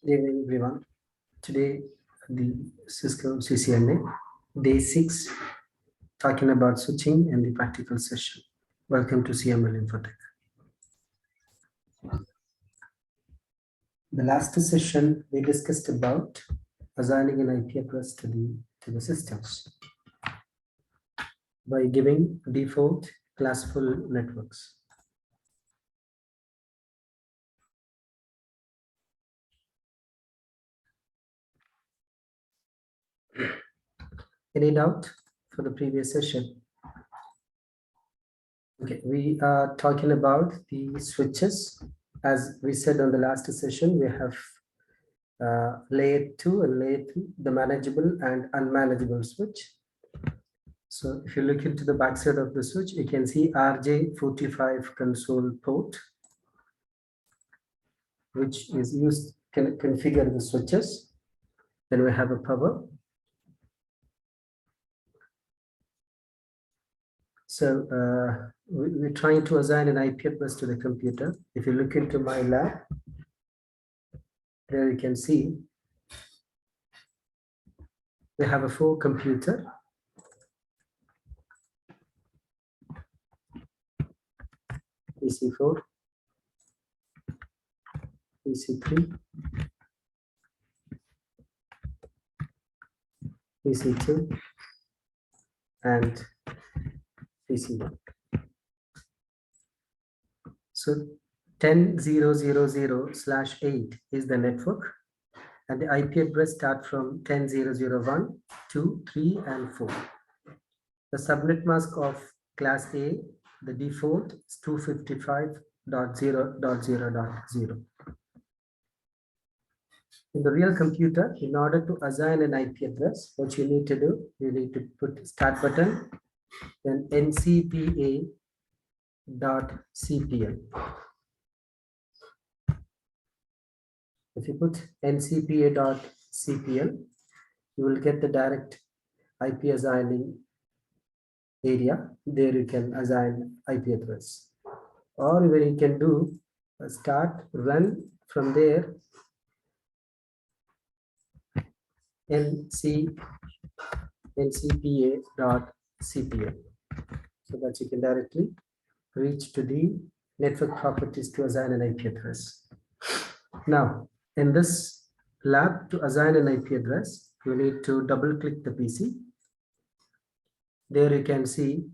Good evening, everyone. Today, the Cisco CCNA, day 6, talking about switching and the practical session. Welcome to CML InfoTech. The last session, we discussed about assigning an IP address to the systems by giving default classful networks. Any doubt for the previous session? Okay, we are talking about the switches. As we said on the last session, we have layer 2 and layer 3, the manageable and unmanageable switch. So if you look into the backside of the switch, you can see RJ45 console port, which is used to configure the switches. Then we have a power. So we're trying to assign an IP address to the computer. If you look into my lab, there you can see we have a 4 computer. PC4, PC3, PC2, and PC1. So 10.0.0.0/8 is the network, and the IP address start from 10.0.0.1, 2, 3, and 4. The subnet mask of class A, the default is 255.0.0.0. In the real computer, in order to assign an IP address, what you need to do, you need to put start button, then ncpa.cpl. If you put ncpa.cpl, you will get the direct IP assigning area. There you can assign IP address. Or even you can do start run from there ncpa.cpl, so that you can directly reach to the network properties to assign an IP address. Now, in this lab, to assign an IP address, you need to double click the PC. There you can see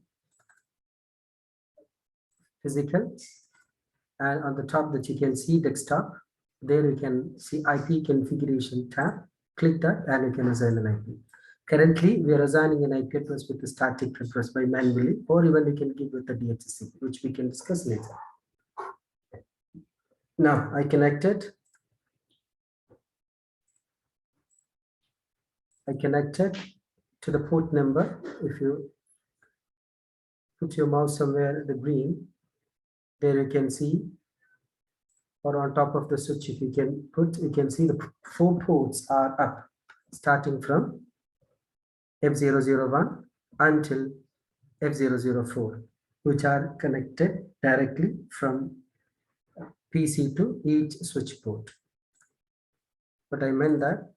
physical, and on the top that you can see desktop. There you can see IP configuration tab. Click that and you can assign an IP. Currently, we are assigning an IP address with the static address by manually, or even we can give with the DHCP, which we can discuss later. Now, I connected to the port number. If you put your mouse somewhere the green, there you can see, or on top of the switch, if you can put, you can see the 4 ports are up, starting from F001 until F004, which are connected directly from PC to each switch port. But I meant that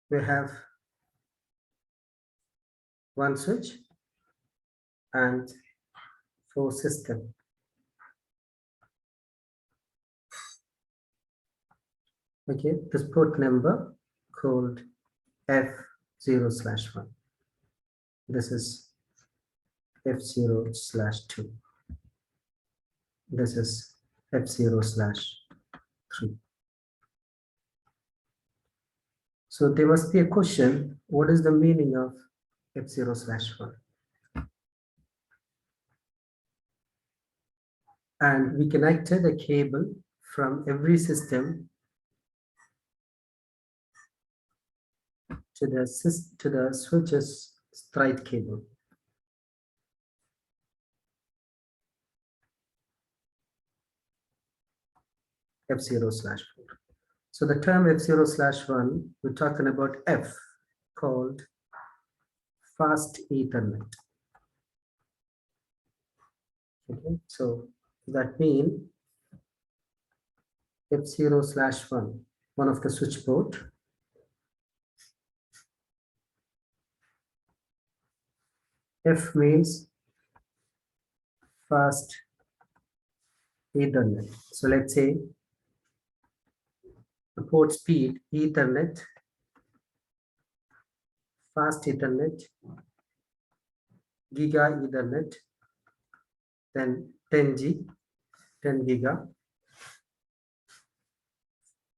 we have 1 switch and 4 systems. Okay, this port number called F0/1. This is F0/2. This is F0/3. So there must be a question, what is the meaning of F0/1? And we connected a cable from every system to the switch's straight cable. F0/4. So the term F0/1, we're talking about F, called fast Ethernet. Okay, so that means F0/1, one of the switch port. F means fast Ethernet. So let's say the port speed Ethernet, fast Ethernet, Giga Ethernet, then 10G, 10 Giga,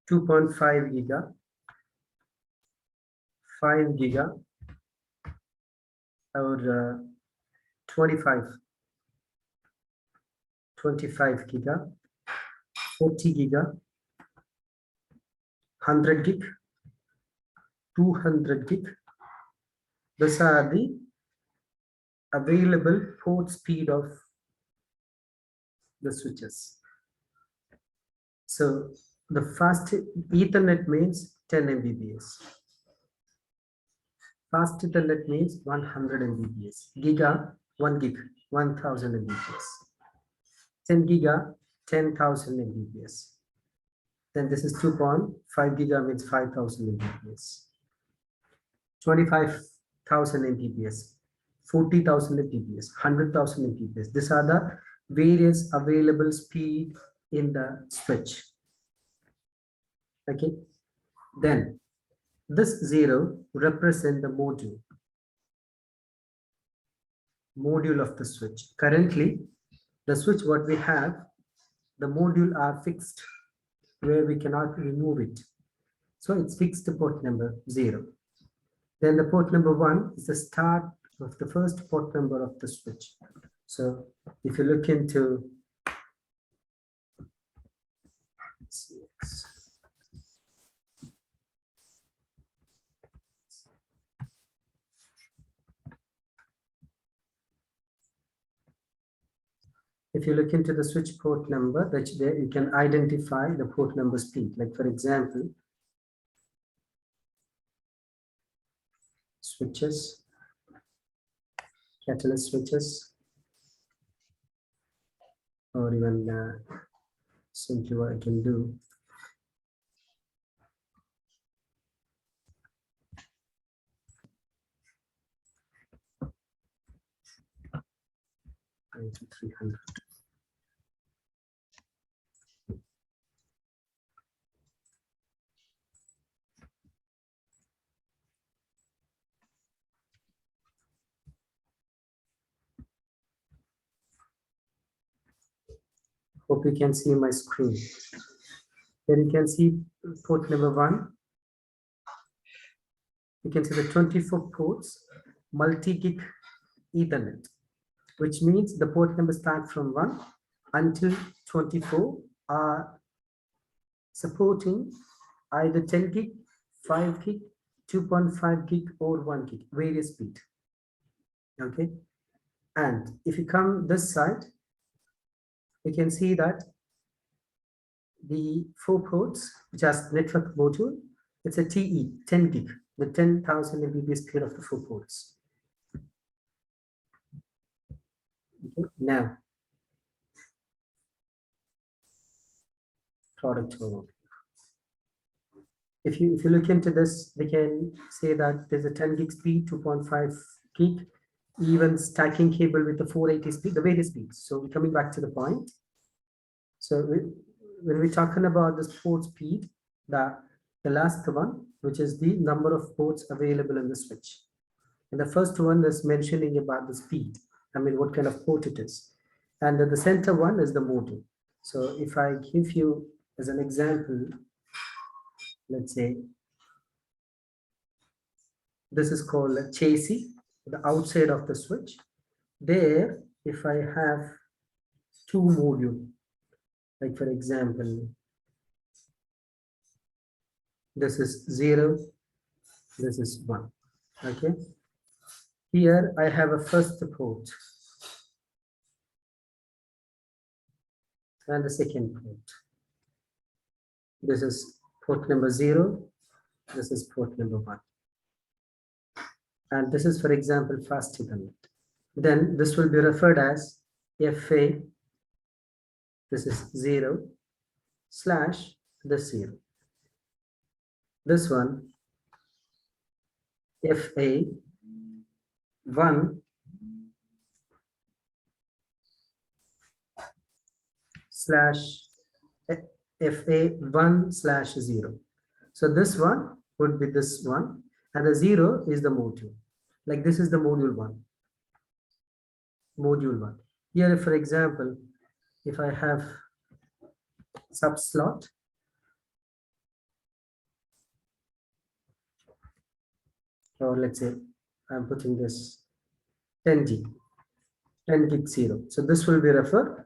2.5 Giga, 5 Giga, or 25 Giga, 40 Giga, 100 gig, 200 gig. These are the available port speed of the switches. So the fast Ethernet means 10 Mbps. Fast Ethernet means 100 Mbps. Giga, 1 gig, 1000 Mbps. 10 giga, 10,000 Mbps. Then this is 2.5 giga means 5,000 Mbps. 25,000 Mbps. 40,000 Mbps. 100,000 Mbps. These are the various available speed in the switch. Okay. Then this 0 represents the module of the switch. Currently, the switch what we have, the module are fixed where we cannot remove it. So it's fixed to port number 0. Then the port number 1 is the start of the first port number of the switch. So if you look into the switch port number, that there you can identify the port number speed. Like for example, switches, catalyst switches, or even simply what I can do. To 300. Hope you can see my screen. Here you can see port number 1. You can see the 24 ports, multi-gig Ethernet, which means the port number starts from 1 until 24 are supporting either 10 gig, 5 gig, 2.5 gig, or 1 gig, various speed. Okay. And if you come this side, you can see that the 4 ports, which has network module, it's a TE, 10 gig, the 10,000 Mbps speed of the 4 ports. Okay. Now, product overview. If you look into this, we can say that there's a 10 gig speed, 2.5 gig, even stacking cable with the 480 speed, the various speeds. So coming back to the point. So when we're talking about this port speed, the last one, which is the number of ports available in the switch. And the first one is mentioning about the speed. I mean, what kind of port it is. And the center one is the module. So if I give you as an example, let's say this is called a chassis, the outside of the switch. There, if I have 2 modules, like for example, this is 0, this is 1. Okay. Here I have a first port and the second port. This is port number 0, this is port number 1. And this is, for example, fast Ethernet. Then this will be referred as FA, this is 0/, this 0. This one, FA1 slash FA1/0. So this one would be this one, and the 0 is the module. Like this is the module 1. Module 1. Here, for example, if I have subslot, or let's say I'm putting this 10G, 10 gig 0. So this will be referred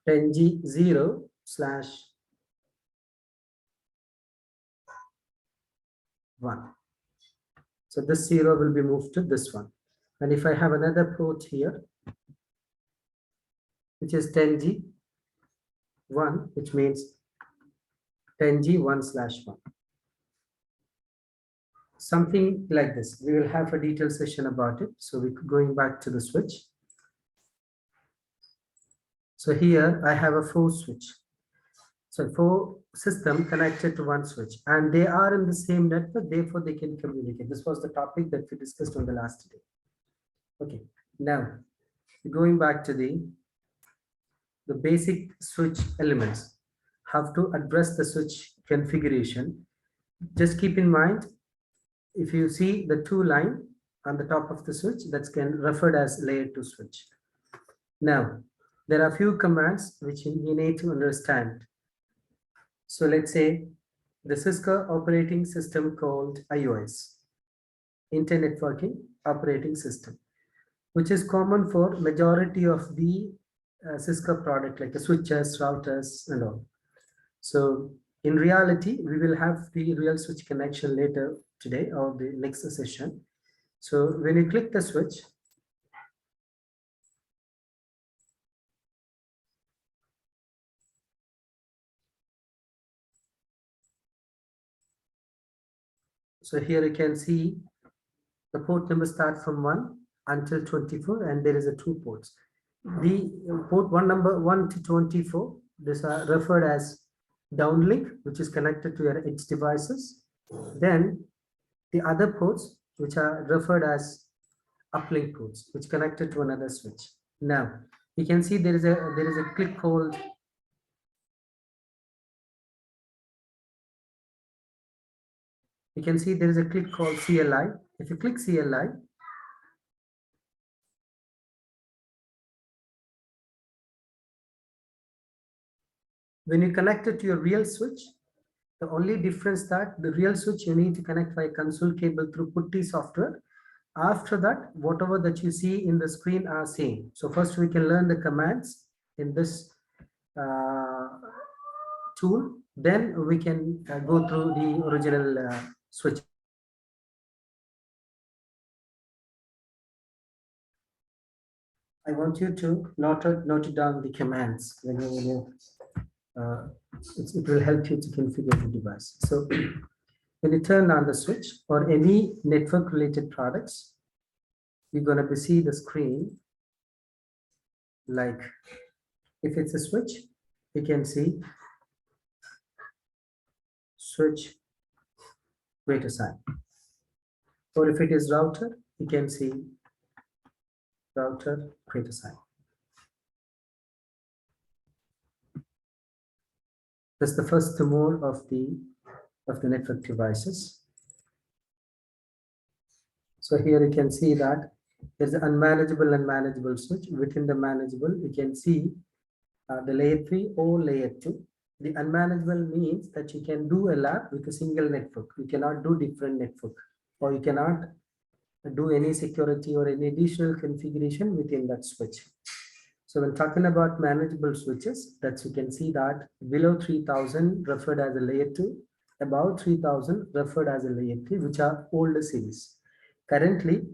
10G 0/1. So this 0 will be moved to this one. And if I have another port here, which is 10G 1, which means 10G 1/1. Something like this. We will have a detailed session about it. So we're going back to the switch. So here I have a 4 switch. So 4 system connected to 1 switch, and they are in the same network, therefore they can communicate. This was the topic that we discussed on the last day. Okay, now going back to the basic switch elements, how to address the switch configuration. Just keep in mind, if you see the 2 line on the top of the switch, that's can referred as layer 2 switch. Now, there are few commands which you need to understand. So let's say the Cisco operating system called iOS, Internet Networking Operating System, which is common for majority of the Cisco product, like the switches, routers, and all. So in reality, we will have the real switch connection later today or the next session. So when you click the switch, so here you can see the port number start from 1 until 24, and there is a 2 ports. The port number 1 to 24, these are referred as downlink, which is connected to your edge devices. Then the other ports, which are referred as uplink ports, which connected to another switch. Now you can see there is a click called CLI. If you click CLI, when you connect it to your real switch, the only difference that the real switch you need to connect via console cable through PuTTY software. After that, whatever that you see in the screen are same. So first we can learn the commands in this tool. Then we can go through the original switch. I want you to note down the commands when you it will help you to configure the device. So when you turn on the switch or any network related products, you're going to see the screen. Like if it's a switch, you can see switch greater sign. Or if it is router, you can see router greater sign. That's the first mode of the network devices. So here you can see that there's an unmanageable and manageable switch. Within the manageable, you can see the layer 3 or layer 2. The unmanageable means that you can do a lab with a single network. You cannot do different network, or you cannot do any security or any additional configuration within that switch. So when talking about manageable switches, that you can see that below 3000 referred as a layer 2, above 3000 referred as a layer 3, which are older series. Currently,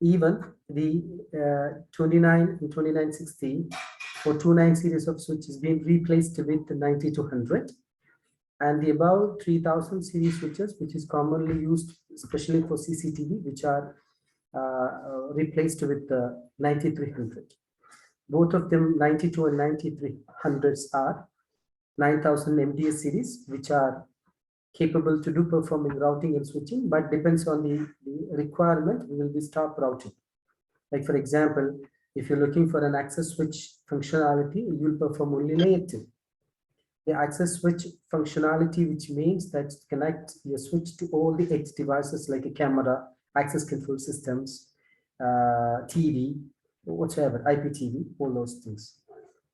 even the 29 and 2960 or 29 series of switch is being replaced with the 9200, and the above 3000 series switches, which is commonly used especially for CCTV, which are replaced with the 9300. Both of them, 92 and 9300s, are 9000 MTS series, which are capable to do performing routing and switching, but depends on the requirement, we will be stop routing. Like for example, if you're looking for an access switch functionality, you will perform only layer 2. The access switch functionality, which means that connect your switch to all the edge devices like a camera, access control systems, TV, whatsoever, IPTV, all those things.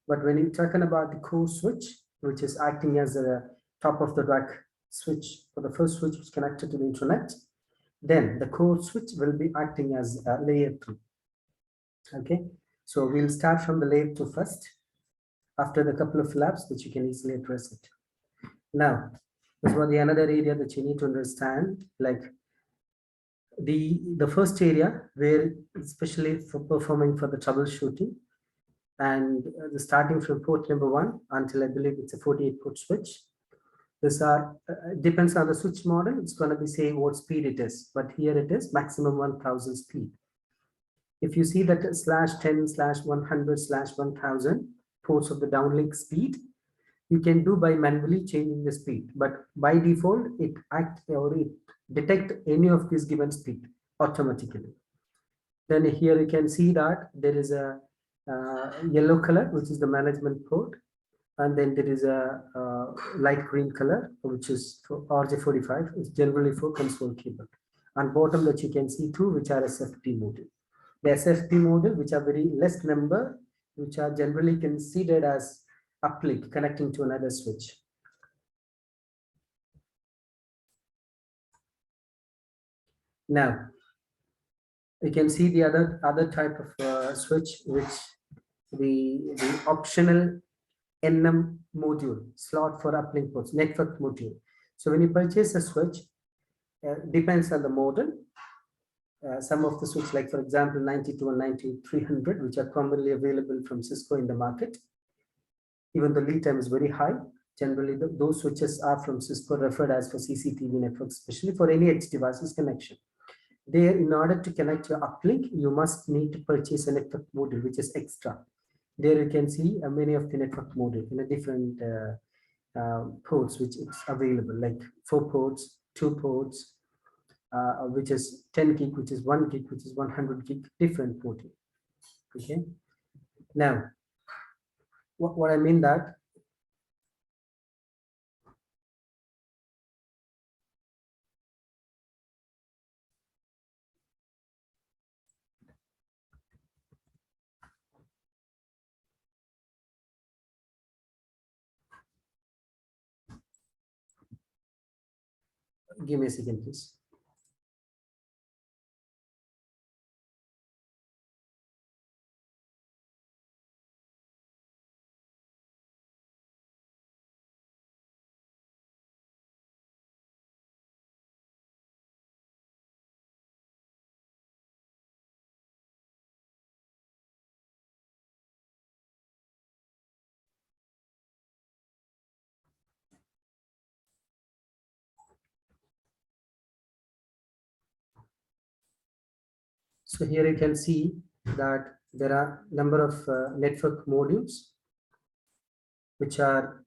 But when you're talking about the core switch, which is acting as a top of the rack switch for the first switch which is connected to the internet, then the core switch will be acting as a layer 2. Okay, so we'll start from the layer 2 first. After the couple of labs, that you can easily address it. Now, this was the another area that you need to understand, like the first area where especially for performing for the troubleshooting, and the starting from port number 1 until I believe it's a 48 port switch. This are depends on the switch model. It's going to be say what speed it is, but here it is maximum 1000 speed. If you see that /10/100/1000 ports of the downlink speed, you can do by manually changing the speed, but by default it detect any of these given speed automatically. Then here you can see that there is a yellow color, which is the management port, and then there is a light green color, which is for RJ45. It's generally for console cable. And bottom that you can see two, which are SFP module. The SFP module, which are very less number, which are generally considered as uplink connecting to another switch. Now, you can see the other type of switch, which the optional NM module, slot for uplink ports, network module. So when you purchase a switch, depends on the model. Some of the switch, like for example, 92 and 9300, which are commonly available from Cisco in the market, even the lead time is very high. Generally, those switches are from Cisco, referred as for CCTV networks, especially for any edge devices connection. There, in order to connect your uplink, you must need to purchase a network module, which is extra. There you can see many of the network module in a different ports, which is available, like 4 ports, 2 ports, which is 10 gig, which is 1 gig, which is 100 gig, different port. Okay. Now, what I mean that give me a second, please. So here you can see that there are number of network modules which are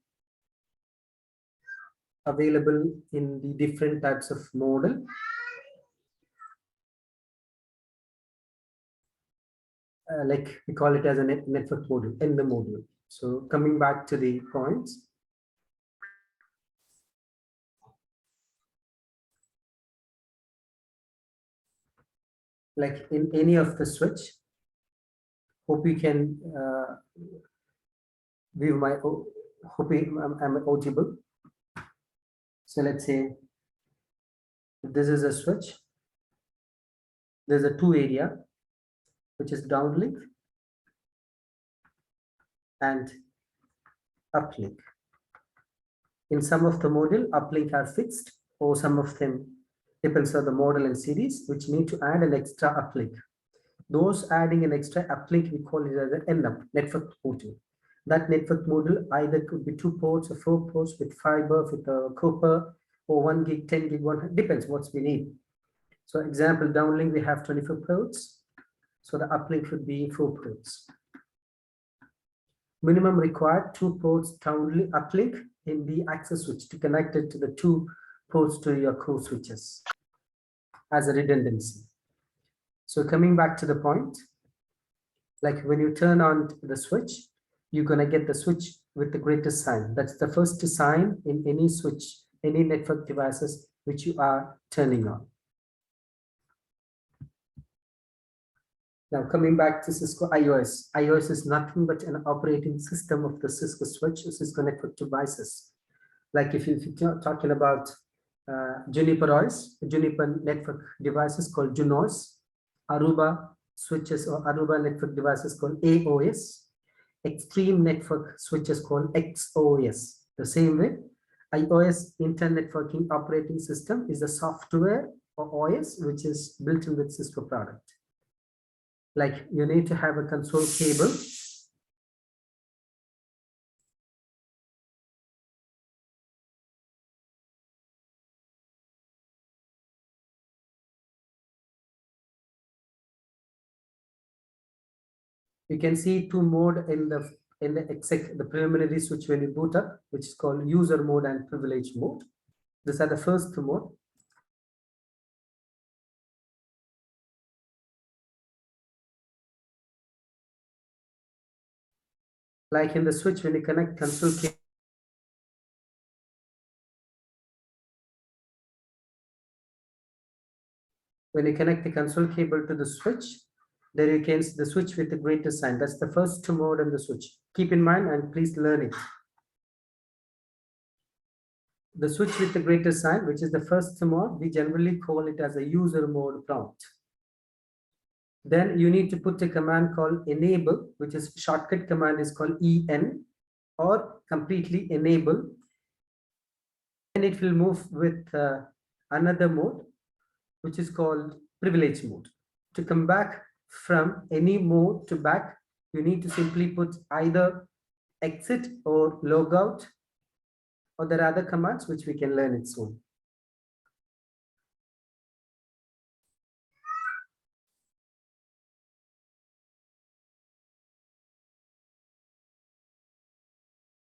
available in the different types of model. Like we call it as a network module in the module. So coming back to the points. Like in any of the switch, hope you can view my, hope I'm audible. So let's say this is a switch. There's a 2 area, which is downlink and uplink. In some of the module, uplink are fixed, or some of them depends on the model and series, which need to add an extra uplink. Those adding an extra uplink, we call it as an NM, network module. That network module either could be 2 ports or 4 ports with fiber, with copper, or 1 gig, 10 gig, 100, depends what we need. So example, downlink, we have 24 ports. So the uplink would be 4 ports. minimum required 2 ports downlink uplink in the access switch to connect it to the 2 ports to your core switches as a redundancy. So coming back to the point, like when you turn on the switch, you're going to get the switch with the greatest sign. That's the first sign in any switch, any network devices which you are turning on. Now coming back to Cisco iOS. iOS is nothing but an operating system of the Cisco switch, Cisco network devices. Like if you're talking about Juniper OS, Juniper network devices called Junos, Aruba switches or Aruba network devices called AOS, Extreme network switches called XOS. The same way, iOS Internet Networking Operating System is a software or OS which is built in with Cisco product. Like you need to have a console cable. You can see 2 mode in the preliminary switch when you boot up, which is called user mode and privilege mode. These are the first 2 mode. Like in the switch, when you connect console cable, when you connect the console cable to the switch, there you can see the switch with the greatest sign. That's the first mode on the switch. Keep in mind and please learn it. The switch with the greatest sign, which is the first mode, we generally call it as a user mode prompt. Then you need to put a command called enable, which is shortcut command is called EN, or completely enable. Then it will move with another mode, which is called privilege mode. To come back from any mode to back, you need to simply put either exit or logout, or there are other commands which we can learn it soon.